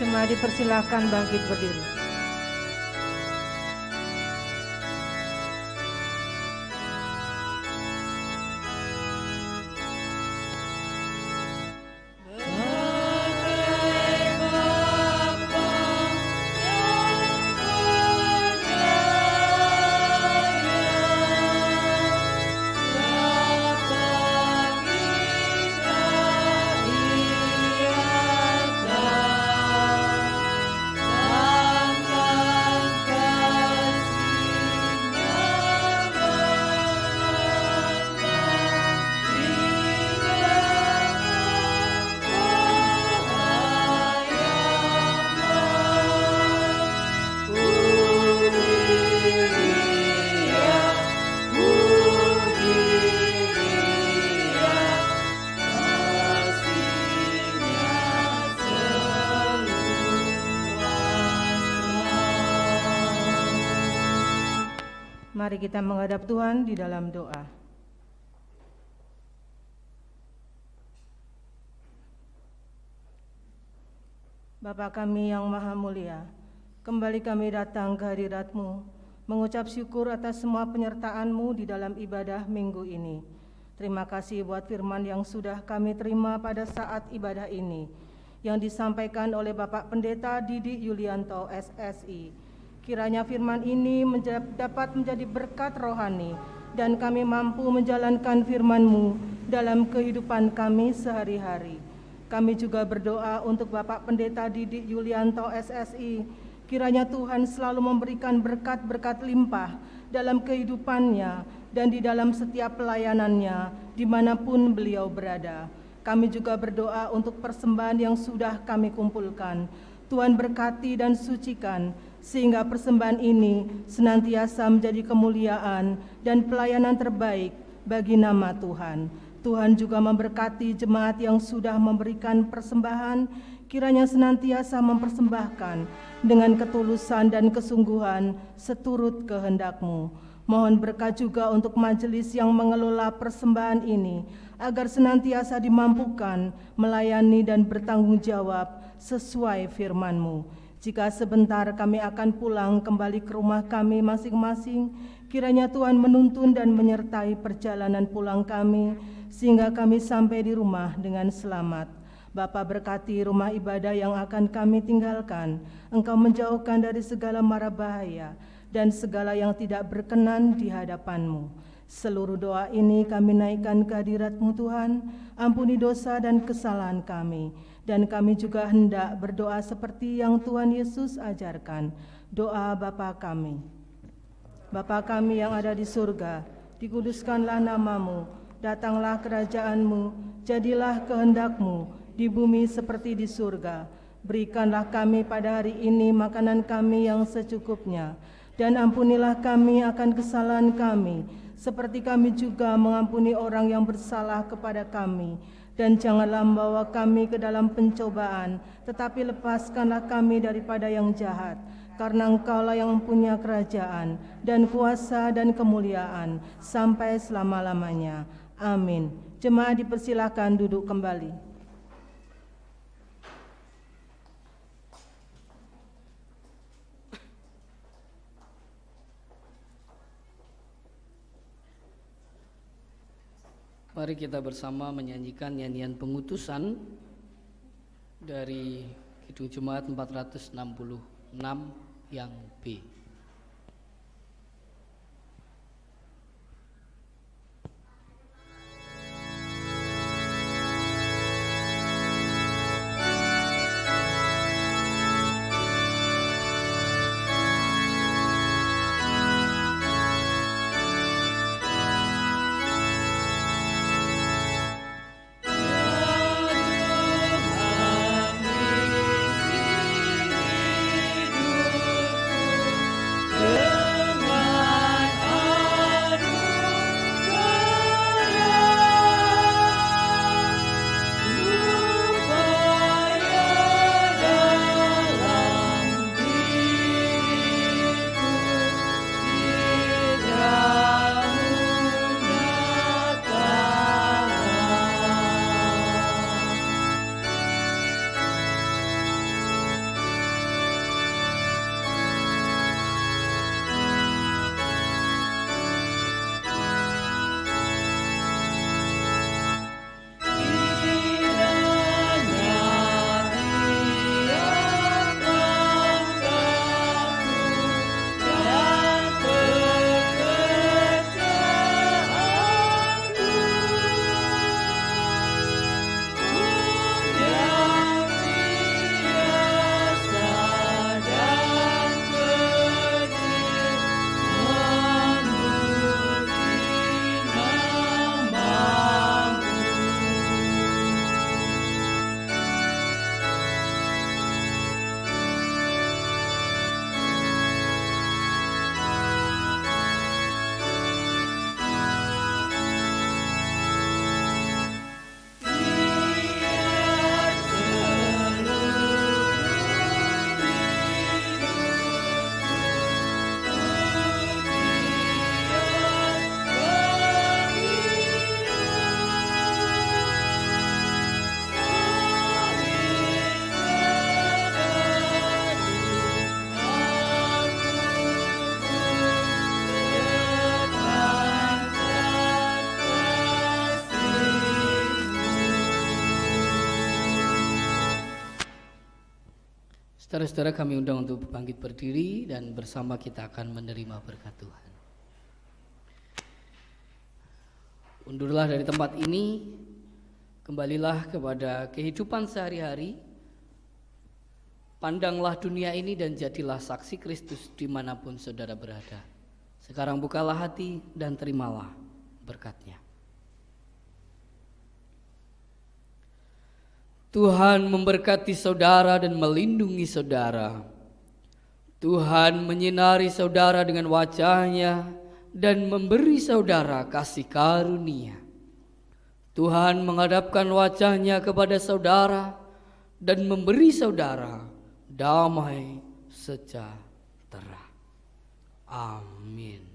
Jemaat dipersilakan bangkit berdiri. Mari kita menghadap Tuhan di dalam doa. Bapa kami yang maha mulia, kembali kami datang ke hadirat-Mu, mengucap syukur atas semua penyertaan-Mu di dalam ibadah minggu ini. Terima kasih buat firman yang sudah kami terima pada saat ibadah ini, yang disampaikan oleh Bapak Pendeta Didi Yulianto SSI. Kiranya firman ini dapat menjadi berkat rohani dan kami mampu menjalankan firman-Mu dalam kehidupan kami sehari-hari. Kami juga berdoa untuk Bapak Pendeta Didi Yulianto SSI. Kiranya Tuhan selalu memberikan berkat-berkat limpah dalam kehidupannya dan di dalam setiap pelayanannya dimanapun beliau berada. Kami juga berdoa untuk persembahan yang sudah kami kumpulkan. Tuhan berkati dan sucikan, sehingga persembahan ini senantiasa menjadi kemuliaan dan pelayanan terbaik bagi nama Tuhan. Tuhan juga memberkati jemaat yang sudah memberikan persembahan, kiranya senantiasa mempersembahkan dengan ketulusan dan kesungguhan seturut kehendak-Mu. Mohon berkat juga untuk majelis yang mengelola persembahan ini, agar senantiasa dimampukan melayani dan bertanggung jawab sesuai firman-Mu. Jika sebentar kami akan pulang kembali ke rumah kami masing-masing, kiranya Tuhan menuntun dan menyertai perjalanan pulang kami, sehingga kami sampai di rumah dengan selamat. Bapa, berkati rumah ibadah yang akan kami tinggalkan. Engkau menjauhkan dari segala mara bahaya dan segala yang tidak berkenan di hadapan-Mu. Seluruh doa ini kami naikkan ke hadirat-Mu Tuhan. Ampuni dosa dan kesalahan kami. Dan kami juga hendak berdoa seperti yang Tuhan Yesus ajarkan. Doa Bapa kami. Bapa kami yang ada di surga, dikuduskanlah nama-Mu, datanglah kerajaan-Mu, jadilah kehendak-Mu di bumi seperti di surga. Berikanlah kami pada hari ini makanan kami yang secukupnya, dan ampunilah kami akan kesalahan kami, seperti kami juga mengampuni orang yang bersalah kepada kami. Dan janganlah membawa kami ke dalam pencobaan, tetapi lepaskanlah kami daripada yang jahat. Karena Engkaulah yang mempunyai kerajaan dan kuasa dan kemuliaan sampai selama-lamanya. Amin. Jemaat dipersilakan duduk kembali. Mari kita bersama menyanyikan nyanyian pengutusan dari Kidung Jemaat 466 yang B. Hidup Saudara-saudara, kami undang untuk bangkit berdiri dan bersama kita akan menerima berkat Tuhan. Undurlah dari tempat ini, kembalilah kepada kehidupan sehari-hari, pandanglah dunia ini dan jadilah saksi Kristus dimanapun saudara berada. Sekarang bukalah hati dan terimalah berkat-Nya. Tuhan memberkati saudara dan melindungi saudara. Tuhan menyinari saudara dengan wajah-Nya dan memberi saudara kasih karunia. Tuhan menghadapkan wajah-Nya kepada saudara dan memberi saudara damai sejahtera. Amin.